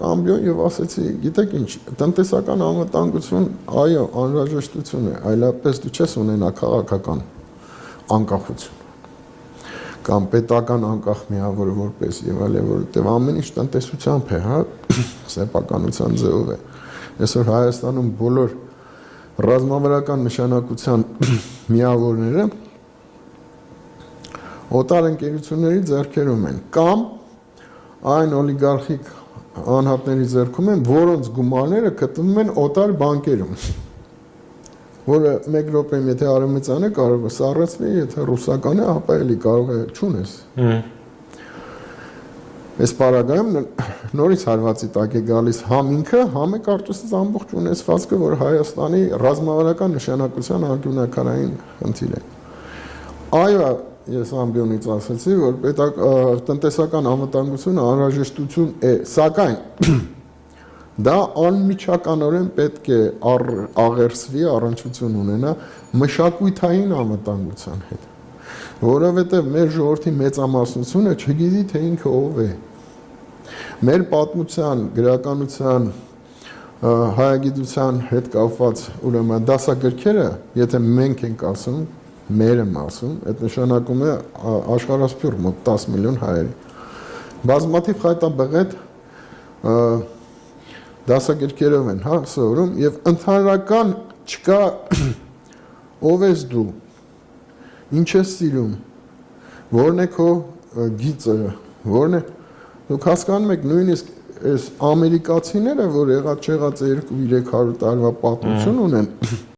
ամբիոն եւ ասեցի, գիտեք ինչ, տնտեսական անվտանգություն, այո, անհրաժեշտություն է, այլապես դու չես ունենա քաղաքական անկախություն կամ պետական անկախ միավոր որպես եւ այլ, որովհետեւ ամեն ինչ տնտեսությամբ է, հա, սեփականության ձևով է։ Այսօր Հայաստանում բոլոր ռազմավարական նշանակության միավորները օտար ընկերությունների ձեռքերում են կամ այն օլիգարխիկ անհատների ձեռքում են, որոնց գումարները գտնվում են օտար բանկերում, որը մեկ րոպեում եթե արևմտյան է կարող է սառեցվի, եթե ռուսական է, ապա էլի կարող է չունես։ Այս պարագայում նորից հարվածի տակ է գալիս համ ինքը, համ է կարծես ամբողջ ունեցվածքը, որ Հայաստանի ռազմավարական նշանակության անկյունաքարային խնդիր է։ Այո, ես ամբիոնից ասացի, որ տնտեսական անվտանգությունը անհրաժեշտություն է, սակայն դա անմիջականորեն պետք է աղերսվի, առնչություն ունենա մշակութային անվտանգության հետ, որովհետև մեր ժողովրդի մեծամասնությունը չգիտի, թե ինքը ով է։ Մեր պատմության, գրականության, հայագիտության հետ կապված ուրեմն դասագրքերը, եթե մենք ենք ասում, մեր եմ ասում, այդ նշանակում է աշխարհասփյուռ մոտ 10 միլիոն հայերի։ Բազմաթիվ խայտաբղետ դասագրքերով են, հա, սովորում եւ ընդհանրական չկա ով ես դու, ինչ ես սիրում, որն է քո գիծը, որն է դուք հասկանում եք նույնիսկ այս ամերիկացիները, որ եղած չեղած 200-300 տարվա պատմություն ունեն